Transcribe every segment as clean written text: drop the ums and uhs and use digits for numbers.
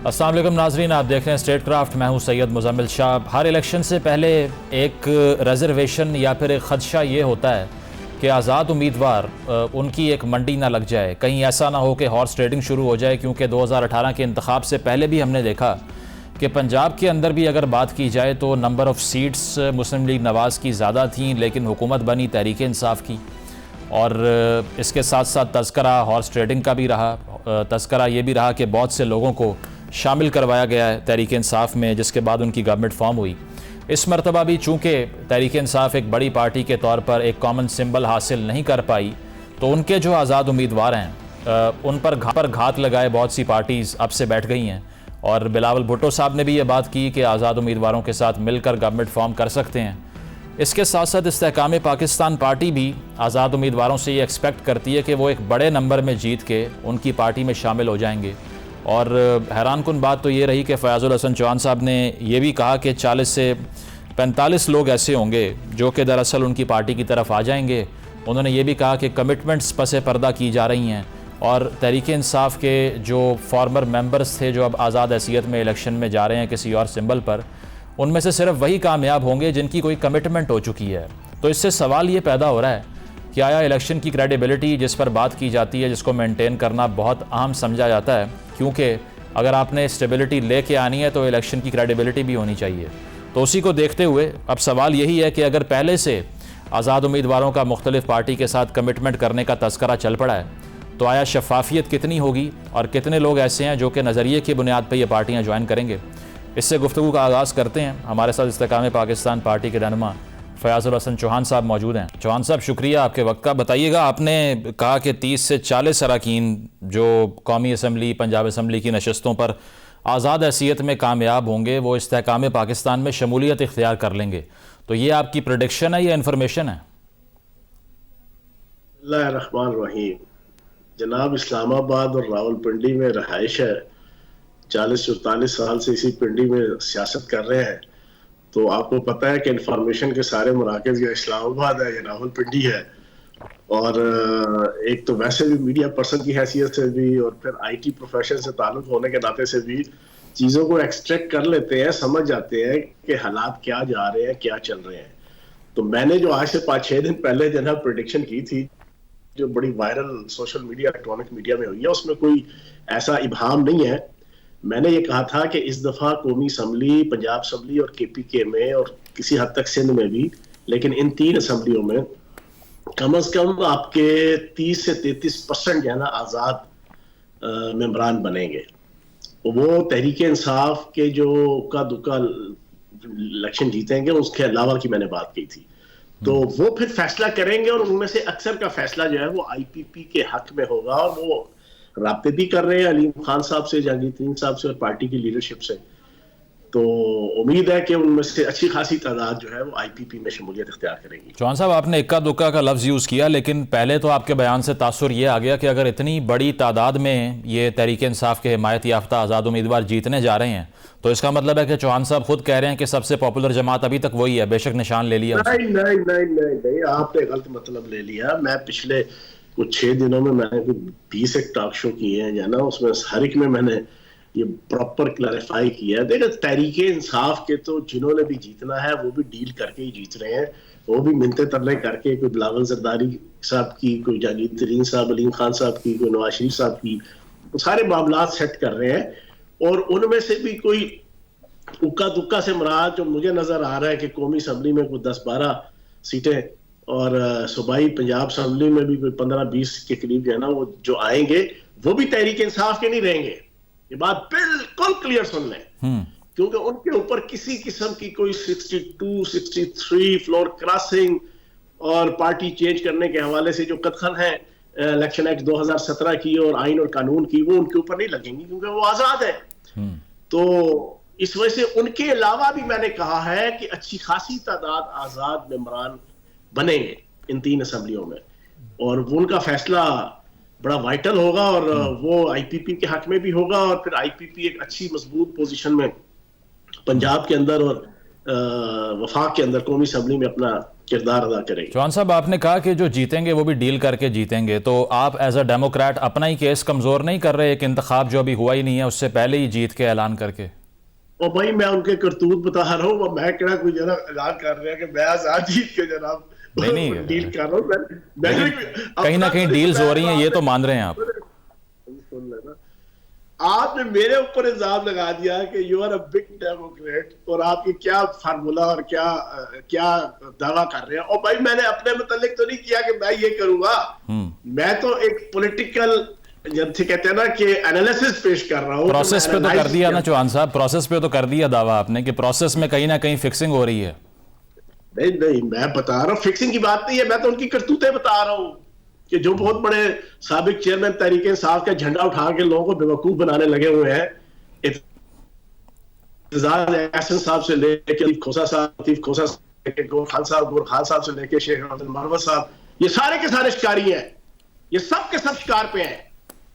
अस्सलाम वालेकुम नाजरीन, आप देख रहे हैं स्टेट क्राफ्ट। मैं हूं सैयद मुजम्मिल शाह। हर इलेक्शन से पहले एक रिजर्वेशन या फिर एक खदशा ये होता है कि आज़ाद उम्मीदवार उनकी एक मंडी ना लग जाए, कहीं ऐसा ना हो कि हॉर्स ट्रेडिंग शुरू हो जाए। क्योंकि 2018 के इंतखाब से पहले भी हमने देखा कि पंजाब के अंदर भी अगर बात की जाए तो number of seats Muslim League Nawaz की ज़्यादा थी, लेकिन हुकूमत बनी तहरीक इंसाफ की। और इसके साथ साथ तस्करा हॉर्स ट्रेडिंग का भी रहा। तस्करा ये भी रहा कि बहुत से लोगों को शामिल करवाया गया है तहरीक इंसाफ में, जिसके बाद उनकी गवर्नमेंट फॉर्म हुई। इस मरतबा भी चूँकि तहरीक इंसाफ एक बड़ी पार्टी के तौर पर एक कॉमन सिंबल हासिल नहीं कर पाई, तो उनके जो आज़ाद उम्मीदवार हैं उन पर घात लगाए बहुत सी पार्टीज़ अब से बैठ गई हैं। और बिलावल भुट्टो साहब ने भी ये बात की कि आज़ाद उम्मीदवारों के साथ मिलकर गवर्नमेंट फॉर्म कर सकते हैं। इसके साथ साथ इस्तेहकाम पाकिस्तान पार्टी भी आज़ाद उम्मीदवारों से ये एक्सपेक्ट करती है कि वो एक बड़े नंबर में जीत के उनकी पार्टी में शामिल हो जाएंगे। और हैरान कुन बात तो ये रही कि फ़याज़ुल हसन चौहान साहब ने ये भी कहा कि 40 से 45 लोग ऐसे होंगे जो कि दरअसल उनकी पार्टी की तरफ आ जाएंगे। उन्होंने ये भी कहा कि कमिटमेंट्स पसे पर्दा की जा रही हैं और तहरीक इंसाफ के जो फॉर्मर मेंबर्स थे जो अब आज़ाद हैसियत में इलेक्शन में जा रहे हैं किसी और सिंबल पर, उनमें से सिर्फ वही कामयाब होंगे जिनकी कोई कमिटमेंट हो चुकी है। तो इससे सवाल ये पैदा हो रहा है कि आया इलेक्शन की क्रेडिबिलिटी जिस पर बात की जाती है, जिसको मेंटेन करना बहुत अहम समझा जाता है, क्योंकि अगर आपने स्टेबिलिटी लेके आनी है तो इलेक्शन की क्रेडिबिलिटी भी होनी चाहिए। तो उसी को देखते हुए अब सवाल यही है कि अगर पहले से आज़ाद उम्मीदवारों का मुख्तलिफ पार्टी के साथ कमिटमेंट करने का तस्करा चल पड़ा है, तो आया शफाफियत कितनी होगी और कितने लोग ऐसे हैं जो कि नज़रिए की बुनियाद पर ये पार्टियाँ ज्वाइन करेंगे। इससे गुफ्तगू का आगाज़ करते हैं। हमारे साथ इस्तेहकाम पाकिस्तान पार्टी के रहनुमा फ़याज़ुल हसन चौहान साहब मौजूद हैं। चौहान साहब, शुक्रिया आपके वक्त का। बताइएगा, आपने कहा कि 30 से 40 अरकान जो कौमी असम्बली, पंजाब असम्बली की नशस्तों पर आज़ाद हैसियत में कामयाब होंगे वो इस्तेहकाम पाकिस्तान में शमूलियत इख्तियार कर लेंगे। तो ये आपकी प्रेडिक्शन है या इन्फॉर्मेशन है? बिस्मिल्लाहिर्रहमानिर्रहीम। जनाब, इस्लामाबाद और रावलपिंडी में रहाइश है, 40-44 साल से इसी पिंडी में सियासत कर रहे हैं। तो आपको पता है कि इंफॉर्मेशन के सारे मराकज़ या इस्लामाबाद है या रावलपिंडी है। और एक तो वैसे भी मीडिया पर्सन की हैसियत से भी और फिर आईटी प्रोफेशन से ताल्लुक होने के नाते से भी चीज़ों को एक्सट्रैक्ट कर लेते हैं, समझ जाते हैं कि हालात क्या जा रहे हैं, क्या चल रहे हैं। तो मैंने जो आज से 5-6 दिन पहले जनाब प्रेडिक्शन की थी, जो बड़ी viral social media, electronic media में हुई है, उसमें कोई ऐसा इबाहम नहीं है। मैंने ये कहा था कि इस दफ़ा कौमी असम्बली, पंजाब असम्बली और KPK में और किसी हद तक सिंध में भी, लेकिन इन 3 असम्बलियों में कम से कम आपके 30 से 33% जो है ना आज़ाद मेंबरान बनेंगे। वो तहरीक इंसाफ के जो का दुक्का इलेक्शन जीतेंगे, उसके अलावा की मैंने बात की थी। तो वो फिर फैसला करेंगे और उनमें से अक्सर का फैसला जो है वो IPP के हक में होगा। और वो राब्ते भी कर रहे हैं अलीम खान साहब से, जहांगीर तरीन साहब से और पार्टी की लीडरशिप से। तो उम्मीद है कि उनमें से अच्छी खासी तादाद जो है वो IPP में शमूलियत इख्तियार करेगी। चौहान साहब, आपने इक्का दुक्का का लफ्ज़ यूज़ किया, लेकिन पहले तो आपके बयान से तासुर ये आ गया कि अगर इतनी बड़ी तादाद में ये तहरीक इंसाफ के हिमायत याफ्ता आज़ाद उम्मीदवार जीतने जा रहे हैं, तो इसका मतलब है कि चौहान साहब खुद कह रहे हैं कि सबसे पॉपुलर जमात अभी तक वही है, बेशक निशान ले लिया। नहीं नहीं नहीं नहीं नहीं, आपने गलत मतलब ले लिया। मैं पिछले कुछ 6 दिनों में मैंने 20 एक टॉक शो किए हैं, ना, उसमें हर एक में मैंने ये प्रॉपर क्लैरिफाई किया है। देखो, तहरीक इंसाफ के तो जिन्होंने भी जीतना है वो भी डील करके ही जीत रहे हैं। वो भी मिन्नते तरले करके, कोई बिलावल जरदारी साहब की, कोई जहांगीर तरीन साहब, अलीम खान साहब की, कोई नवाज शरीफ साहब की, वो सारे मामला सेट कर रहे हैं। और उनमें से भी कोई उक्का दुक्का से मुराद जो मुझे नजर आ रहा है कि कौमी असम्बली में कोई 10-12 सीटें और सूबाई पंजाब असम्बली में भी कोई 15-20 के करीब जो है ना वो जो आएंगे वो भी तहरीक इंसाफ के नहीं रहेंगे। ये बात बिल्कुल क्लियर सुन लें, क्योंकि उनके ऊपर किसी किस्म की कोई 62-63 फ्लोर क्रॉसिंग और पार्टी चेंज करने के हवाले से जो कथन है इलेक्शन एक्ट 2017 की और आइन और कानून की, वो उनके ऊपर नहीं लगेंगी क्योंकि वो आजाद है। तो इस वजह से उनके अलावा भी मैंने कहा है कि अच्छी खासी तादाद आजाद मेंबरान बनेंगे इन 3 असम्बलियों में, और वो उनका फैसला बड़ा वाइटल होगा और वो IPP के हक में भी होगा। और फिर IPP एक अच्छी मजबूत पोजीशन में पंजाब के अंदर और वफाक के अंदर कौमी असम्बली में अपना किरदार अदा करेंगे। चौहान साहब, आपने कहा कि जो जीतेंगे वो भी डील करके जीतेंगे, तो आप एज अ डेमोक्रेट अपना ही केस कमज़ोर नहीं कर रहे? एक इंतखाब जो अभी हुआ ही नहीं है उससे पहले ही जीत के ऐलान करके। और भाई मैं उनके करतूत बता रहा हूँ, मैं क्या कोई जनाब ऐलान कर रहे हैं कि मैं आजाद जीत के जनाब नहीं डील कर रहा हूँ। कहीं ना कहीं डील्स हो रही हैं, ये तो मान रहे हैं आप। सुन लेना, आपने मेरे ऊपर इल्जाम लगा दिया कि you are a big democrat, और आपकी क्या फार्मूला और क्या दावा कर रहे हैं। और भाई मैंने अपने मुतालिक तो नहीं किया कि मैं ये करूंगा, मैं तो एक पॉलिटिकल कहते हैं ना कि एनालिसिस पेश कर रहा हूँ। प्रोसेस पे तो कर दिया ना चौहान साहब, प्रोसेस पे तो कर दिया दावा आपने कि प्रोसेस में कहीं ना कहीं फिक्सिंग हो रही है। नहीं, मैं बता रहा हूँ फिक्सिंग की बात नहीं है, मैं तो उनकी करतूतें बता रहा हूँ कि जो बहुत बड़े साबिक चेयरमैन तहरीक इंसाफ का झंडा उठा के लोगों को बेवकूफ बनाने लगे हुए हैं। एतजाज एहसन साहब से लेके लतीफ खोसा से लेके गोर खान साहब से लेके शेख अब्दुल मरवत साहब, ये सारे के सारे शिकारी हैं, ये सब के सब शिकार पे हैं।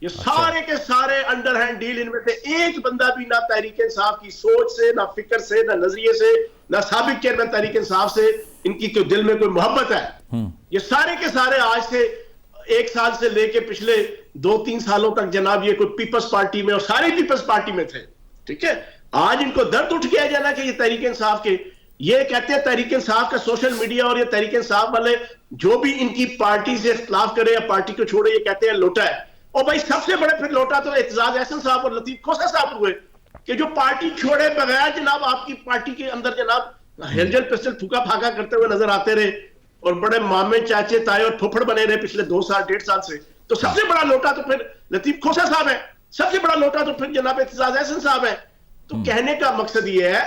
ये सारे के सारे अंडर हैंड डील, इनमें से एक बंदा भी ना तहरीक इंसाफ की सोच से, ना फिक्र से, ना नजरिए से, ना साबिक चेयरमैन तहरीक इंसाफ से इनकी कोई दिल में कोई मोहब्बत है। ये सारे के सारे आज से 1 साल से लेके पिछले 2-3 सालों तक जनाब ये कोई पीपल्स पार्टी में और सारे पीपल्स पार्टी में थे। ठीक है, आज इनको दर्द उठ गया जाना कि ये तहरीक इंसाफ के, ये कहते हैं तहरीक इंसाफ का सोशल मीडिया और ये तहरीक इंसाफ वाले जो भी इनकी पार्टी से इख्तिलाफ करे या पार्टी को छोड़े, ये कहते हैं लोटा है। और भाई सबसे बड़े फिर लोटा तो एतजाज एहसन साहब और लतीफ खोसा साहब हुए कि जो पार्टी छोड़े बगैर जनाब आपकी पार्टी के अंदर जनाब हिलजल पिस्टल फूका फाका करते हुए नजर आते रहे और बड़े मामे चाचे ताए और फुफड़ बने रहे पिछले 2 साल 1.5 साल से। तो सबसे बड़ा लोटा तो फिर लतीफ खोसा साहब है, सबसे बड़ा लोटा तो फिर जनाब एतजाज एहसन साहब है। तो कहने का मकसद ये है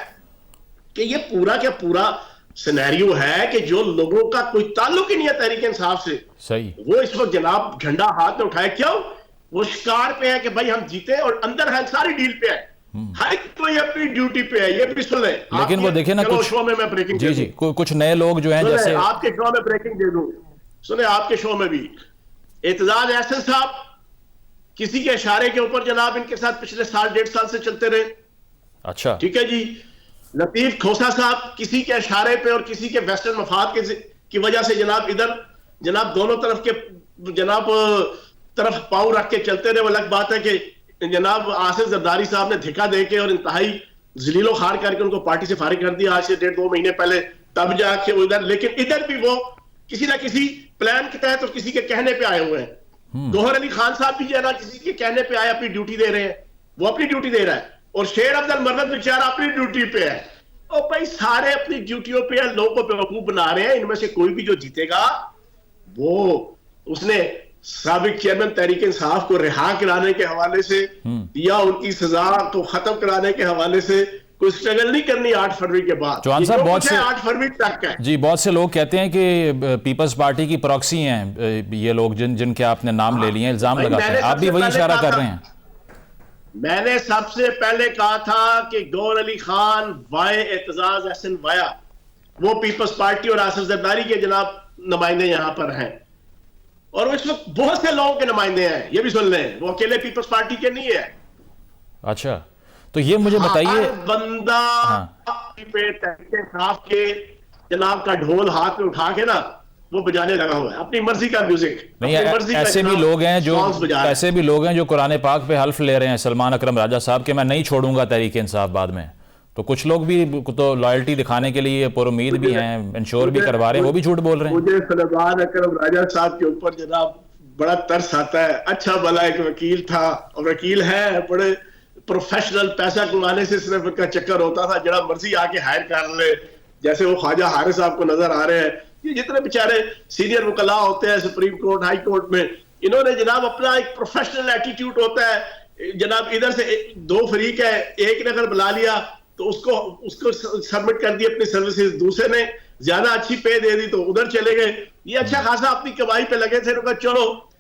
कि ये पूरा क्या पूरा सिनेरियो है कि जो लोगों का कोई ताल्लुक ही नहीं है तहरीक इंसाफ से, सही, वो इस वक्त जनाब झंडा हाथ में उठाए। क्यों? वो शिकार पे है कि भाई हम जीते, और अंदर है सारी डील पे है, हर कोई अपनी ड्यूटी पे है। ये भी सुन ले, लेकिन वो देखिए ना कुछ शो में मैं ब्रेकिंग जी कुछ नए लोग जो हैं, जैसे आपके शो में ब्रेकिंग दे दूं, सुने आपके शो में भी एतजाज एहसन साहब किसी के इशारे के ऊपर जनाब इनके साथ पिछले 1.5 साल से चलते रहे। अच्छा, ठीक है जी। लतीफ खोसा साहब किसी के इशारे पे और किसी के वेस्टर्न मफाद की वजह से जनाब इधर जनाब दोनों तरफ के जनाब तरफ पाँव रख के चलते रहे। वो अलग बात है कि जनाब आसिफ जरदारी साहब ने धिक्का दे के और इंतहाई जलीलो खार करके उनको पार्टी से फारिग कर दिया आज से 1.5-2 महीने पहले, तब जाके वो इधर, लेकिन इधर भी वो किसी ना किसी प्लान के तहत और किसी के कहने पे आए हुए हैं। गौहर अली खान साहब भी जो है ना किसी के कहने पे आए, अपनी ड्यूटी दे रहे हैं, वो अपनी ड्यूटी दे रहा है, और शेर अब्दुल मरवत बेचारा अपनी ड्यूटी पे है। और भाई सारे अपनी ड्यूटियों पे लोगों को बेवकूफ बना रहे हैं। इनमें से कोई भी जो जीतेगा वो उसने साबिक चेयरमैन तहरीक इंसाफ को रिहा कराने के हवाले से या उनकी सजा को खत्म कराने के हवाले से कोई स्ट्रगल नहीं करनी 8 फरवरी के बाद। चौहान साहब, बहुत से 8 फरवरी तक है जी, बहुत से लोग कहते हैं कि पीपल्स पार्टी की प्रॉक्सी हैं ये लोग जिनके आपने नाम ले लिए हैं, इल्जाम लगाते हैं, आप भी वही इशारा कर रहे हैं। मैंने सबसे पहले कहा था कि गौहर अली खान वाय एतजाज एहसन वाया, वो पीपल्स पार्टी और आसिफ जरदारी के जनाब नुमाइंदे यहां पर हैं, और इस वक्त बहुत से लोगों के नुमाइंदे हैं, ये भी सुन लें, वो अकेले पीपल्स पार्टी के नहीं है। अच्छा, तो ये मुझे बताइए, बंदा पे इंसाफ के जनाब का ढोल हाथ में उठा के ना वो बजाने लगा हुआ है अपनी मर्जी का म्यूजिक। नहीं, ऐसे भी लोग हैं जो कुरान पाक पे हल्फ ले रहे हैं, सलमान अकरम राजा साहब के, मैं नहीं छोड़ूंगा तहरीक इंसाफ बाद में। तो कुछ लोग भी तो लॉयल्टी दिखाने के लिए पुरुमीद भी हैं, इंश्योर भी करवा रहे हैं, वो भी झूठ बोल रहे हैं। मुझे सलमान अकरम राजा साहब के ऊपर जनाब बड़ा तरस आता है। अच्छा भला एक वकील था और वकील है, बड़े प्रोफेशनल, पैसा कमाने से सिर्फ उनका चक्कर होता था, जरा मर्जी आके हायर कर ले, जैसे वो ख्वाजा हारिस साहब को नजर आ रहे हैं। ये जितने बेचारे सीनियर वकला होते हैं सुप्रीम कोर्ट, हाई कोर्ट में, इन्होंने जनाब अपना एक प्रोफेशनल एटीट्यूड होता है जनाब। इधर से 2 फरीक है, एक ने अगर बुला लिया तो उसको सबमिट कर दी अपनी सर्विसेज, दूसरे ने ज्यादा अच्छी पे दे दी तो उधर चले गए। ये अच्छा खासा अपनी कमाई पे लगे थे, तो चलो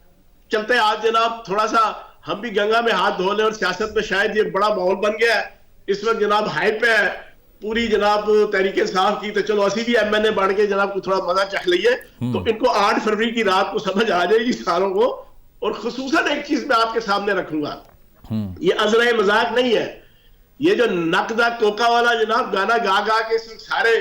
चलते आज जनाब थोड़ा सा हम भी गंगा में हाथ धो लें, और सियासत में शायद ये बड़ा माहौल बन गया है इस वक्त जनाब, हाइप पे है पूरी जनाब तहरीक इंसाफ की, तो चलो असी भी एमएनए बढ़ के जनाब को थोड़ा मजा चख लिए। तो इनको 8 फरवरी की रात को समझ आ जाएगी सारों को। और खुसूसन एक चीज मैं आपके सामने रखूंगा, ये अजरा मजाक नहीं है, ये जो नकदा कोका वाला जनाब गाना गा गा के सारे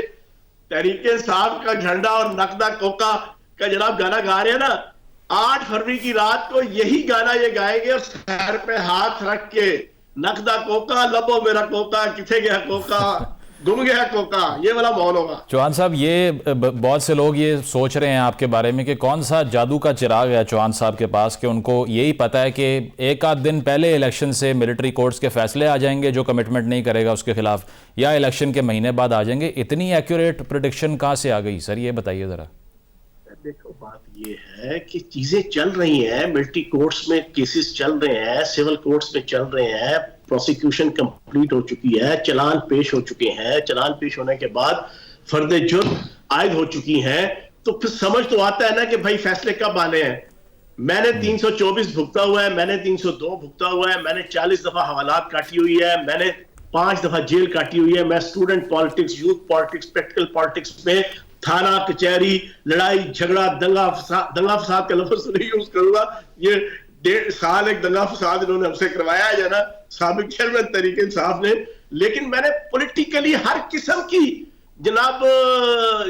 तहरीक इंसाफ का झंडा और नकदा कोका का जनाब गाना गा रहे हैं ना, 8 फरवरी की रात को यही गाना ये गाएंगे और सर पे हाथ रख के नकदा कोका लबो मेरा कोका किथे गया कोका गुम गया कोका, ये वाला मौन होगा। चौहान साहब, ये बहुत से लोग ये सोच रहे हैं आपके बारे में कि कौन सा जादू का चिराग है चौहान साहब के पास कि उनको यही पता है कि एक आध दिन पहले इलेक्शन से मिलिट्री कोर्ट्स के फैसले आ जाएंगे जो कमिटमेंट नहीं करेगा उसके खिलाफ, या इलेक्शन के महीने बाद आ जाएंगे। इतनी एक्यूरेट प्रेडिक्शन कहाँ से आ गई सर, ये बताइए जरा। देखो बात ये है कि चीजें चल रही हैं, मिलिट्री कोर्ट्स में केसेस चल रहे हैं, सिविल कोर्ट्स में चल रहे हैं, प्रोसिक्यूशन कंप्लीट हो चुकी है, चालान पेश हो चुके हैं, चालान पेश होने के बाद फर्दे जुर्म आयद हो चुकी हैं, तो फिर समझ तो आता है ना कि भाई फैसले कब आने हैं। मैंने 324 भुगता हुआ है, मैंने 302 भुगता हुआ है, मैंने 40 दफा हवालात काटी हुई है, मैंने 5 दफा जेल काटी हुई है। मैं student politics, youth politics, practical politics में थाना कचहरी, लड़ाई झगड़ा, दंगा फसाद का लफ्ज नहीं यूज करूंगा, ये 1.5 साल एक दंगा फसाद इन्होंने हमसे करवाया है ना साबिक चेयरमैन तहरीक इंसाफ ने। लेकिन मैंने पॉलिटिकली हर किस्म की जनाब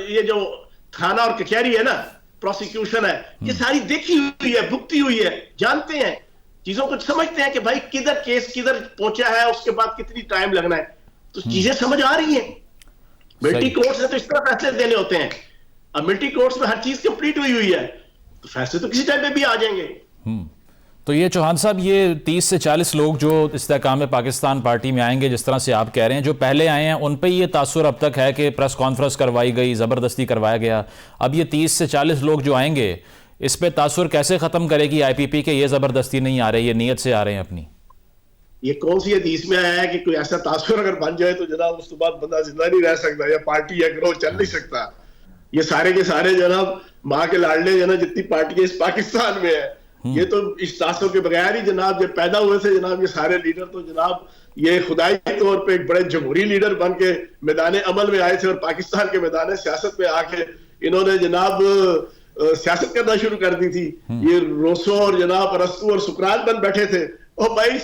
ये जो थाना और कचहरी है ना, प्रोसिक्यूशन है, ये सारी देखी हुई है, भुगती हुई है, जानते हैं, चीजों को समझते हैं कि भाई किधर केस किधर पहुंचा है, उसके बाद कितनी टाइम लगना है, तो चीजें समझ आ रही हैं। मिलिट्री कोर्ट्स में तो इस तरह फैसले देने होते हैं, अब मिलिट्री कोर्ट्स में हर चीज कंप्लीट हुई है, तो फैसले तो किसी टाइम पे भी आ जाएंगे। तो ये चौहान साहब, ये 30 से 40 लोग जो इस्तेहकाम पाकिस्तान पार्टी में आएंगे, जिस तरह से आप कह रहे हैं, जो पहले आए हैं उन पे ये तासुर अब तक है कि प्रेस कॉन्फ्रेंस करवाई गई, ज़बरदस्ती करवाया गया। अब ये 30 से 40 लोग जो आएंगे, इस पे तासुर कैसे ख़त्म करेगी IPP के ये ज़बरदस्ती नहीं आ रही, ये नीयत से आ रहे हैं अपनी? ये कौन सी हदीस में आया है कि कोई ऐसा तासुर अगर बन जाए तो जनाब उसके बाद बंदा जिंदा नहीं रह सकता, या पार्टी या ग्रोह चल नहीं सकता। ये सारे के सारे जनाब माँ के लाडले जना जितनी पार्टी इस पाकिस्तान में है, ये तो इस तासुर के बगैर ही जनाब जब पैदा हुए थे जनाब ये सारे लीडर तो जनाब ये खुदाई तौर पे एक बड़े जमहूरी लीडर बन के मैदान अमल में आए थे, और पाकिस्तान के मैदान सियासत में आके इन्होंने जनाब सियासत करना शुरू कर दी थी। ये रोसो और जनाब अरस्तु और सुकरात बन बैठे थे। ओ भाई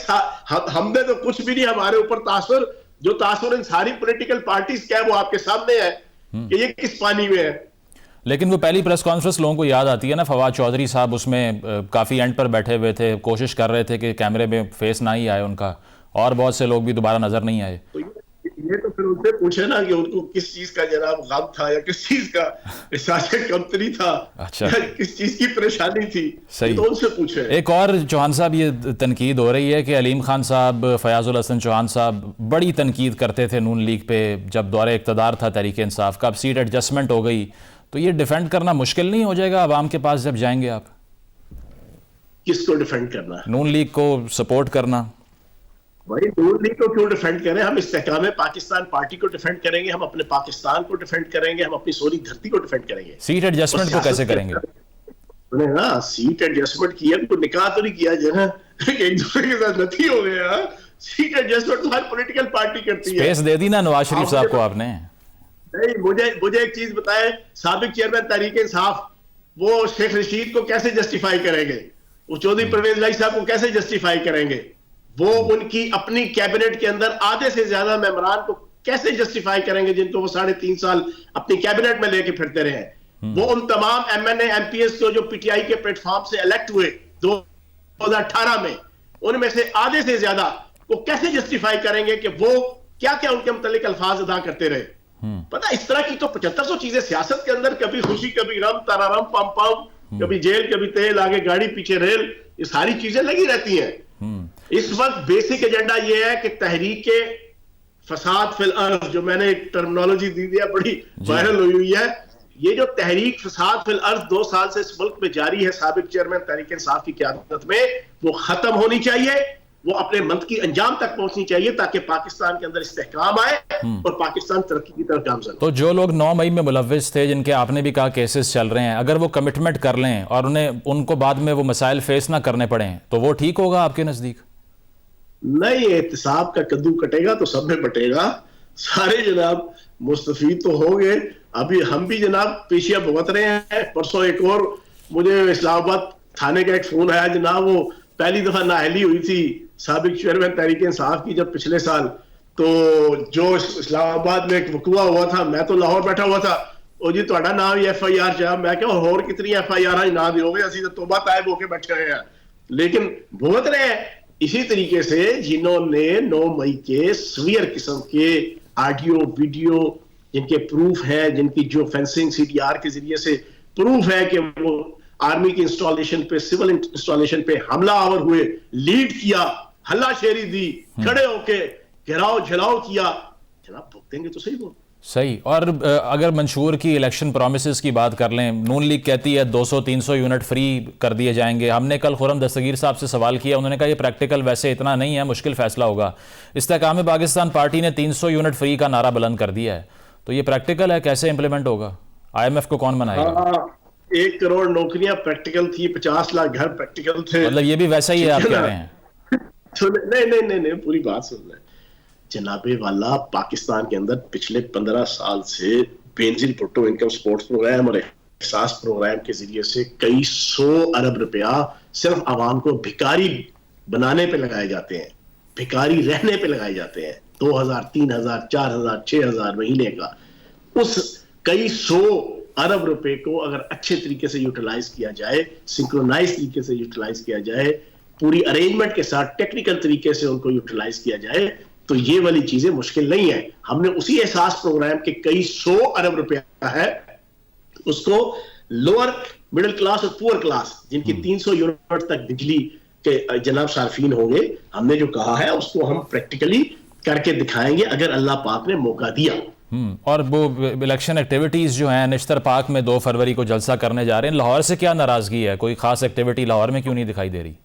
हमने तो कुछ भी नहीं, हमारे ऊपर तासुर, जो तासुर इन सारी पॉलिटिकल पार्टीज क्या है वो आपके सामने है कि ये किस पानी में है। लेकिन वो पहली प्रेस कॉन्फ्रेंस लोगों को याद आती है ना, फवाद चौधरी साहब उसमें काफ़ी एंड पर बैठे हुए थे, कोशिश कर रहे थे कि कैमरे में फेस ना ही आए उनका, और बहुत से लोग भी दोबारा नजर नहीं आए। तो ये तो फिर उनसे पूछे ना कि उनको किस चीज का जनाब गम था, या किस चीज का एहसास कमतरी था, अच्छा, या किस चीज की परेशानी थी, सही, तो उनसे पूछे। एक और चौहान साहब, ये तनकीद हो रही है कि अलीम खान साहब, फयाजुल हसन चौहान साहब बड़ी तनकीद करते थे नून लीग पे जब दौरे इक़्तिदार था तहरीक इंसाफ का, अब सीट एडजस्टमेंट हो गई, तो ये डिफेंड करना मुश्किल नहीं हो जाएगा अवाम के पास जब जाएंगे आप? किसको डिफेंड करना? नून लीग को सपोर्ट करना। भाई नून लीग को क्यों डिफेंड करें, हम इस्तेहकाम पाकिस्तान पार्टी को डिफेंड करेंगे, हम अपने पाकिस्तान को डिफेंड करेंगे, हम अपनी सोनी धरती को डिफेंड करेंगे। सीट एडजस्टमेंट को कैसे करेंगे? हाँ, सीट एडजस्टमेंट किया, तो निकाह तो नहीं किया जो है एक दूसरे के साथ नहीं हो गया। सीट एडजस्टमेंट तो हर पॉलिटिकल पार्टी करती है। स्पेस दे दी ना नवाज शरीफ साहब को आपने। नहीं, मुझे एक चीज बताए, साबिक चेयरमैन तहरीक इंसाफ वो शेख रशीद को कैसे जस्टिफाई करेंगे, वो चौधरी परवेज लाई साहब को कैसे जस्टिफाई करेंगे, वो उनकी अपनी कैबिनेट के अंदर आधे से ज्यादा मेंबरान को कैसे जस्टिफाई करेंगे जिनको वो 3.5 साल अपनी कैबिनेट में लेके फिरते रहे। वो उन तमाम MNA MPs को जो PTI के प्लेटफॉर्म से इलेक्ट हुए 2018 में, उनमें से आधे से ज्यादा को कैसे जस्टिफाई करेंगे कि वो क्या क्या उनके मुतालिक अल्फाज अदा करते रहे। पता इस तरह की तो 7500 चीजें सियासत के अंदर, कभी खुशी कभी गम, तरारम पम पम, कभी जेल कभी तेल, आगे गाड़ी पीछे रेल, ये सारी चीजें लगी रहती हैं। इस वक्त बेसिक एजेंडा ये है कि तहरीक फसाद फिल अर्ज, जो मैंने एक टर्मिनोलॉजी दी है बड़ी वायरल हुई है, ये जो तहरीक फसाद फिल अर्ज 2 साल से इस मुल्क में जारी है साबिक चेयरमैन तहरीक इंसाफ की क़यादत में, वो खत्म होनी चाहिए, वो अपने मंतकी अंजाम तक पहुंचनी चाहिए ताकि पाकिस्तान के अंदर इस्तेहकाम आए और पाकिस्तान तरक्की की तरफ गामजन। तो जो लोग 9 मई में मुलव्विस थे, जिनके आपने भी कहा केसेस चल रहे हैं, अगर वो कमिटमेंट कर लें और उनको बाद में वो मसाइल फेस ना करने पड़े, तो वो ठीक होगा आपके नजदीक? नहीं, एहतिसाब का कद्दू कटेगा तो सब में बटेगा, सारे जनाब मुस्तफीद तो हो गए। अभी हम भी जनाब पेशिया भुगत रहे हैं। परसों एक और मुझे इस्लामाबाद थाने का एक फोन आया जनाब, वो पहली दफा नाअहली हुई थी साबिक चेयरमैन तहरीक इंसाफ की जब पिछले साल, तो जो इस्लामाबाद में एक वकुआ हुआ था, मैं तो लाहौर बैठा हुआ था, ओ जी ਤੁਹਾਡਾ नाम ही FIR च, मैं क्या होर कितनी FIR ना दियोगे, असि तो तौबा तायब होके बैठे हुए हैं, लेकिन भुगत रहे हैं। इसी तरीके से जिन्होंने 9 मई के सीवियर किस्म के ऑडियो वीडियो जिनके प्रूफ है, जिनकी जो फेंसिंग CDR के जरिए से प्रूफ है कि वो आर्मी की इंस्टॉलेशन पे, सिविल इंस्टॉलेशन पे हमला आवर हुए, लीड किया, हल्लाशेरी दी, खड़े होके घेराव झेलाव किया, जनाब भुगतेंगे तो सही वो। सही। और अगर मंशूर की इलेक्शन प्रॉमिसेस की बात कर लें, नून लीग कहती है 200-300 यूनिट फ्री कर दिए जाएंगे। हमने कल खुर्रम दस्तगीर साहब से सवाल किया, उन्होंने कहा ये प्रैक्टिकल वैसे इतना नहीं है, मुश्किल फैसला होगा। इस्तेहकाम पाकिस्तान पार्टी ने 300 यूनिट फ्री का नारा बुलंद कर दिया है, तो ये प्रैक्टिकल है, कैसे इंप्लीमेंट होगा? IMF को कौन बनाएगा? 1 करोड़ नौकरियां प्रैक्टिकल थी, 50 लाख घर प्रैक्टिकल थे। मतलब ये भी वैसा ही है आप कह रहे हैं? नहीं, पूरी बात सुन लें जनाबे वाला। पाकिस्तान के अंदर पिछले 15 साल से Benazir Bhutto income support program और एहसास प्रोग्राम के जरिए से कई 100 अरब रुपया सिर्फ आवाम को भिकारी बनाने पे लगाए जाते हैं, भिकारी रहने पे लगाए जाते हैं। 2000, 3000, 4000, 6000 महीने का, उस कई 100 अरब रुपए को अगर अच्छे तरीके से यूटिलाइज किया जाए, सिंक्रोनाइज तरीके से यूटिलाइज किया जाए, पूरी अरेंजमेंट के साथ टेक्निकल तरीके से उनको यूटिलाइज किया जाए, तो ये वाली चीजें मुश्किल नहीं है। हमने उसी एहसास प्रोग्राम के कई 100 अरब रुपया है, उसको लोअर मिडिल क्लास और पुअर क्लास जिनकी 300 यूनिट तक बिजली के जनाब सार्फिन होंगे, हमने जो कहा है उसको हम प्रैक्टिकली करके दिखाएंगे अगर अल्लाह पाक ने मौका दिया। और वो इलेक्शन एक्टिविटीज जो हैं, निश्तर पार्क में 2 फरवरी को जलसा करने जा रहे हैं, लाहौर से क्या नाराजगी है? कोई खास एक्टिविटी लाहौर में क्यों नहीं दिखाई दे रही?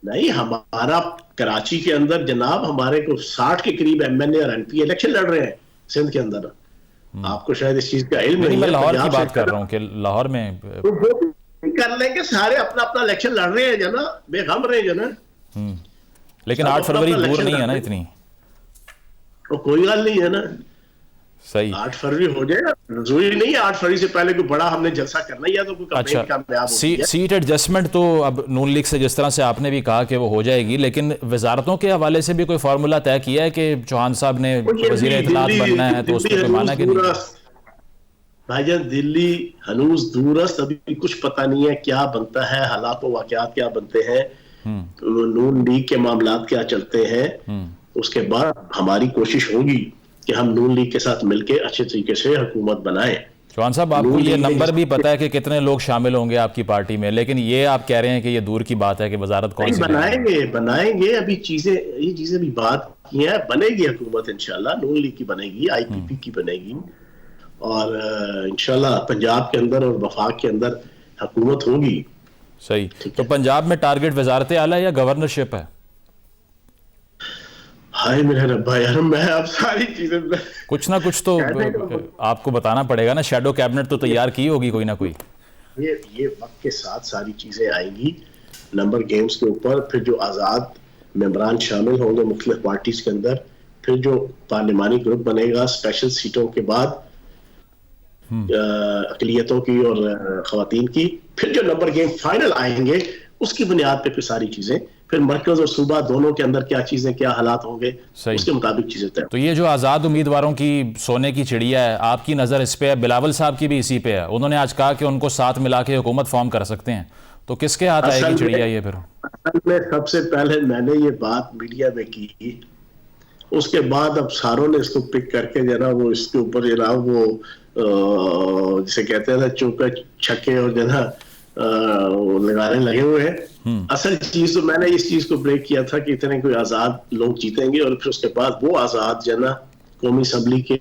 नहीं, हमारा कराची के अंदर जनाब हमारे को 60 के करीब MNA और MP इलेक्शन लड़ रहे हैं सिंध के अंदर। आपको शायद इस चीज का इल्म नहीं है। मैं लाहौर की बात कर रहा हूँ कि लाहौर में तो कर लेंगे, सारे अपना अपना इलेक्शन लड़ रहे हैं जना, बेगम रहे जना। लेकिन 8 फरवरी दूर नहीं है ना इतनी, तो कोई गल नहीं है ना। सही 8 फरवरी हो जाएगा, जरूरी नहीं है 8 फरवरी से पहले कोई बड़ा हमने जलसा करना ही है तो कोई अच्छा कामयाब सीट एडजस्टमेंट तो अब नून लीग से जिस तरह से आपने भी कहा कि वो हो जाएगी, लेकिन वजारतों के हवाले से भी कोई फार्मूला तय किया है कि चौहान साहब ने वजीर इत्तलात बनना है, तो उसको कोई माना कि नहीं? भाईजान दिल्ली हनूज दूरस्त, अभी कुछ पता नहीं है क्या बनता है, हालात व वाकयात क्या बनते हैं, नून लीग के मामलात क्या चलते हैं। उसके बाद हमारी कोशिश होगी कि हम नून लीग के साथ मिलकर अच्छे तरीके से हुकूमत बनाएं। चौहान साहब, आपको ये नंबर भी पता है कि कितने लोग शामिल होंगे आपकी पार्टी में, लेकिन ये आप कह रहे हैं कि ये दूर की बात है कि वजारत कौन सी बनाएंगे। अभी ये चीजें भी बात की हैं, बनेगी हुकूमत इंशाल्लाह, नून लीग की बनेगी, IPP की बनेगी, और इंशाल्लाह पंजाब के अंदर और वफाक के अंदर हुकूमत होगी। सही। तो पंजाब में टारगेट वजारत आला या गवर्नरशिप है? हाय मेरे रब्बा यार, मैं अब सारी चीजें कुछ ना कुछ तो आपको बताना पड़ेगा ना। शैडो कैबिनेट तो तैयार की होगी कोई ना कोई। ये वक्त के साथ सारी चीजें आएंगी नंबर गेम्स के ऊपर, फिर जो आज़ाद मेंबरान शामिल होंगे मुख्तलिफ पार्टीज के अंदर, फिर जो पार्लिमानी ग्रुप बनेगा स्पेशल सीटों के बाद अकलियतों की और खवातीन की, फिर जो नंबर गेम फाइनल आएंगे उसकी बुनियाद पे फिर सारी चीजें, फिर मरकज और सूबा दोनों के अंदर क्या चीजें, क्या हालात होंगे, उसके मुताबिक चीजें तय। तो ये जो आज़ाद उम्मीदवारों की सोने की चिड़िया है, आपकी नज़र इस पे है? बिलावल साहब की भी इसी पे है। उन्होंने आज कहा कि उनको साथ मिला के हुकूमत फॉर्म कर सकते हैं, तो किसके हाथ आएगी चिड़िया ये? फिर असल में सबसे पहले मैंने ये बात मीडिया में की, उसके बाद अब सारों ने इसको पिक करके जना वो इसके ऊपर जना वो जिसे कहते हैं ना चौका छक्के और जना लगाने लगे हुए हैं। असल चीज तो मैंने इस चीज को ब्रेक किया था कि इतने कोई आजाद लोग जीतेंगे और फिर उसके बाद वो आजाद जना कौमी असम्बली के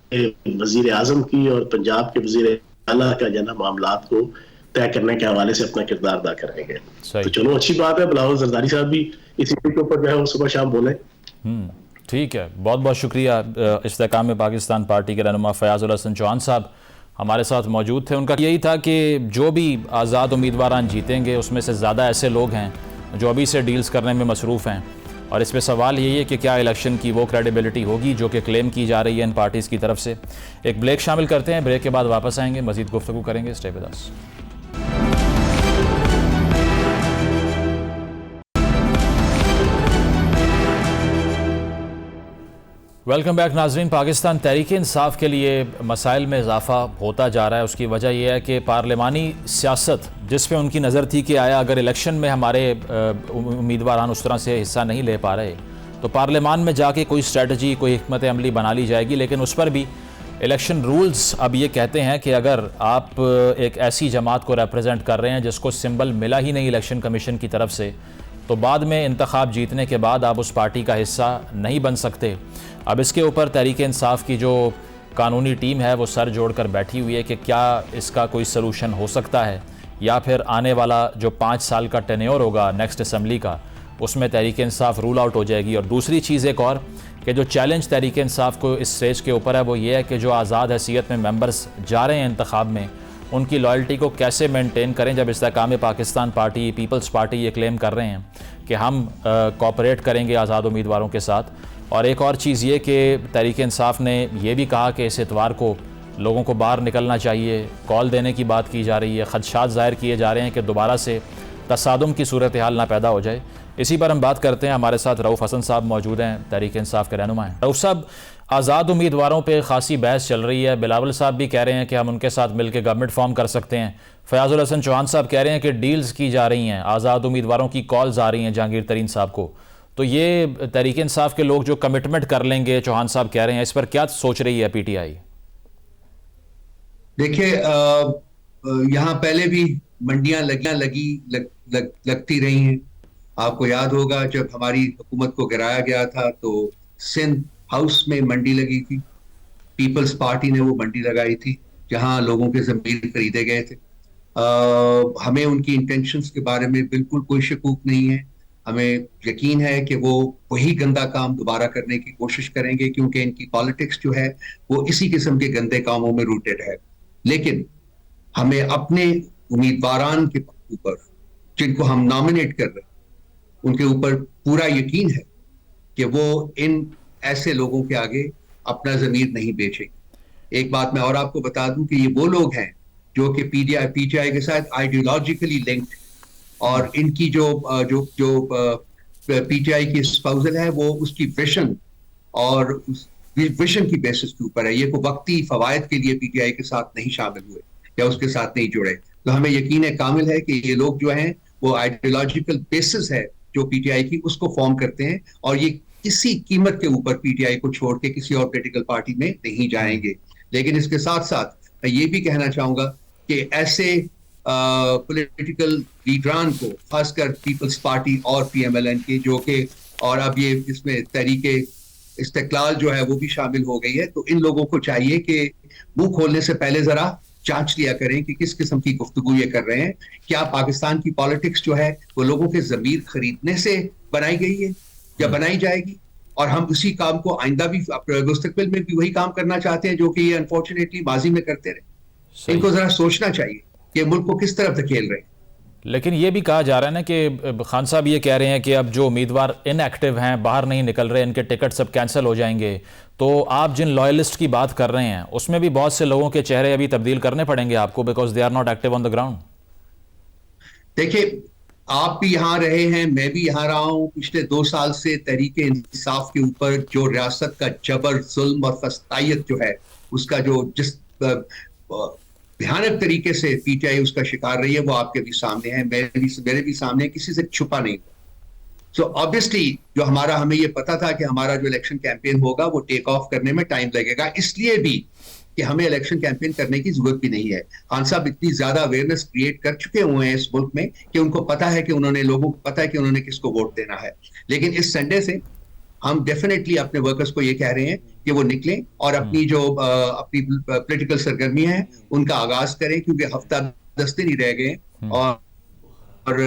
वजीर आजम की और पंजाब के वजीर आला का जना मामलात को तय करने के हवाले से अपना किरदार अदा करेंगे। तो चलो अच्छी बात है, बिलावल जरदारी साहब भी इसी के ऊपर जो है वो सुबह शाम बोले। ठीक है, बहुत बहुत शुक्रिया। इस्तेहकाम पाकिस्तान पार्टी के रहनुमा फयाजुल हसन चौहान साहब हमारे साथ मौजूद थे। उनका यही था कि जो भी आज़ाद उम्मीदवार जीतेंगे उसमें से ज़्यादा ऐसे लोग हैं जो अभी से डील्स करने में मसरूफ़ हैं, और इस पे सवाल यही है कि क्या इलेक्शन की वो क्रेडिबिलिटी होगी जो कि क्लेम की जा रही है इन पार्टीज़ की तरफ से। एक ब्रेक शामिल करते हैं, ब्रेक के बाद वापस आएंगे, मज़ीद गुफ्तगू करेंगे। Stay with us. Welcome back नाजरीन। पाकिस्तान तहरीक इंसाफ के लिए मसाइल में इजाफा होता जा रहा है। उसकी वजह यह है कि पार्लिमानी सियासत जिस पे उनकी नज़र थी कि आया अगर इलेक्शन में हमारे उम्मीदवार उस तरह से हिस्सा नहीं ले पा रहे तो पार्लियामान में जाके कोई स्ट्रेटजी, कोई हिकमत अमली बना ली जाएगी। लेकिन उस पर भी इलेक्शन रूल्स अब ये कहते हैं कि अगर आप एक ऐसी जमात को रिप्रेजेंट कर रहे हैं जिसको सिंबल मिला ही नहीं इलेक्शन कमीशन की तरफ से, तो बाद में इंतखाब जीतने के बाद आप उस पार्टी का हिस्सा नहीं बन सकते। अब इसके ऊपर तहरीक इंसाफ की जो कानूनी टीम है वो सर जोड़कर बैठी हुई है कि क्या इसका कोई सलूशन हो सकता है, या फिर आने वाला जो 5 साल का टेन्योर होगा नेक्स्ट असम्बली का, उसमें तहरीक इंसाफ रूल आउट हो जाएगी। और दूसरी चीज़ एक और कि जो चैलेंज तहरीक इंसाफ को इस स्टेज के ऊपर है वो ये है कि जो आज़ाद हैसियत में मेंबर्स जा रहे हैं इंतखाब में, उनकी लॉयल्टी को कैसे मेंटेन करें जब इस्तेहकाम पाकिस्तान पार्टी, पीपल्स पार्टी ये क्लेम कर रहे हैं कि हम कोऑपरेट करेंगे आज़ाद उम्मीदवारों के साथ। और एक और चीज़ ये कि तहरीक इंसाफ ने यह भी कहा कि इस इतवार को लोगों को बाहर निकलना चाहिए, कॉल देने की बात की जा रही है, खदशात ज़ाहिर किए जा रहे हैं कि दोबारा से तसादुम की सूरत हाल ना पैदा हो जाए। इसी पर हम बात करते हैं। हमारे साथ रऊफ़ हसन साहब मौजूद हैं, तहरीक इंसाफ के रहनुमा हैं। रऊफ़ साहब, आज़ाद उम्मीदवारों पे ख़ासी बहस चल रही है। बिलावल साहब भी कह रहे हैं कि हम उनके साथ मिलकर गवर्नमेंट फॉर्म कर सकते हैं। फयाजुल हसन चौहान साहब कह रहे हैं कि डील्स की जा रही हैं, आज़ाद उम्मीदवारों की कॉल्स आ रही हैं जहांगीर तरीन साहब को। तो ये तहरीक इंसाफ के लोग जो कमिटमेंट कर लेंगे, चौहान साहब कह रहे हैं, इस पर क्या सोच रही है PTI? देखिए, यहाँ पहले भी मंडियां लगती रही हैं। आपको याद होगा जब हमारी हुकूमत को गिराया गया था तो सिंध हाउस में मंडी लगी थी, पीपल्स पार्टी ने वो मंडी लगाई थी जहां लोगों के जमीन खरीदे गए थे। हमें उनकी इंटेंशंस के बारे में बिल्कुल कोई शकूक नहीं है। हमें यकीन है कि वो वही गंदा काम दोबारा करने की कोशिश करेंगे, क्योंकि इनकी पॉलिटिक्स जो है वो इसी किस्म के गंदे कामों में रूटेड है। लेकिन हमें अपने उम्मीदवारान के ऊपर, जिनको हम नॉमिनेट कर रहे हैं, उनके ऊपर पूरा यकीन है कि वो इन ऐसे लोगों के आगे अपना जमीर नहीं बेचेंगे। एक बात मैं और आपको बता दूं कि ये वो लोग हैं जो कि PTI के साथ आइडियोलॉजिकली लिंक्ड, और इनकी जो PTI की स्पाउजल है वो उसकी विजन और उस विजन की बेसिस के ऊपर है। ये को वक्ती फवायद के लिए PTI के साथ नहीं शामिल हुए या उसके साथ नहीं जुड़े। तो हमें यकीन है, कामिल है कि ये लोग जो हैं वो आइडियोलॉजिकल बेसिस है जो PTI की, उसको फॉर्म करते हैं, और ये किसी कीमत के ऊपर PTI को छोड़ के किसी और पॉलिटिकल पार्टी में नहीं जाएंगे। लेकिन इसके साथ साथ मैं ये भी कहना चाहूंगा कि ऐसे पॉलिटिकल लीडरान को, खासकर पीपल्स पार्टी और PMLN के, जो कि और अब ये इसमें तहरीके इस्तेकलाल जो है वो भी शामिल हो गई है, तो इन लोगों को चाहिए कि मुंह खोलने से पहले जरा जांच लिया करें कि किस किस्म की गुफ्तगू ये कर रहे हैं। क्या पाकिस्तान की पॉलिटिक्स जो है वो लोगों के जमीर खरीदने से बनाई गई है या बनाई जाएगी, और हम उसी काम को आइंदा भी मुस्तकबिल में भी वही काम करना चाहते हैं जो कि ये अनफॉर्चुनेटली माजी में करते रहे। इनको जरा सोचना चाहिए कि मुल्क को किस तरफ धकेल रहे हैं। लेकिन ये भी कहा जा रहा है ना कि खान साहब ये कह रहे हैं कि अब जो उम्मीदवार इनएक्टिव हैं, बाहर नहीं निकल रहे, इनके टिकट सब कैंसिल हो जाएंगे। तो आप जिन लॉयलिस्ट की बात कर रहे हैं उसमें भी बहुत से लोगों के चेहरे अभी तब्दील करने पड़ेंगे आपको, because they are not active on the ground. देखिए, आप भी यहाँ रहे हैं, मैं भी यहाँ रहा हूँ। पिछले 2 साल से तहरीके इंसाफ के ऊपर जो रियासत का जबर, जुल्म और फस्तायत जो है, उसका जो जिस भयानक तरीके से PTI उसका शिकार रही है, वो आपके भी सामने है, मेरे भी सामने है, किसी से छुपा नहीं। सो ऑब्वियसली जो हमें ये पता था कि हमारा जो इलेक्शन कैंपेन होगा वो टेक ऑफ करने में टाइम लगेगा, इसलिए भी कि हमें इलेक्शन कैंपेन करने की जरूरत भी नहीं है। खान साहब इतनी ज्यादा अवेयरनेस क्रिएट कर चुके हुए हैं इस मुल्क में कि उनको पता है कि लोगों को पता है कि उन्होंने किसको वोट देना है। लेकिन इस संडे से हम डेफिनेटली अपने वर्कर्स को ये कह रहे हैं कि वो निकलें और अपनी अपनी पॉलिटिकल सरगर्मी है उनका आगाज करें, क्योंकि हफ्ता 10 दिन ही रह गए, और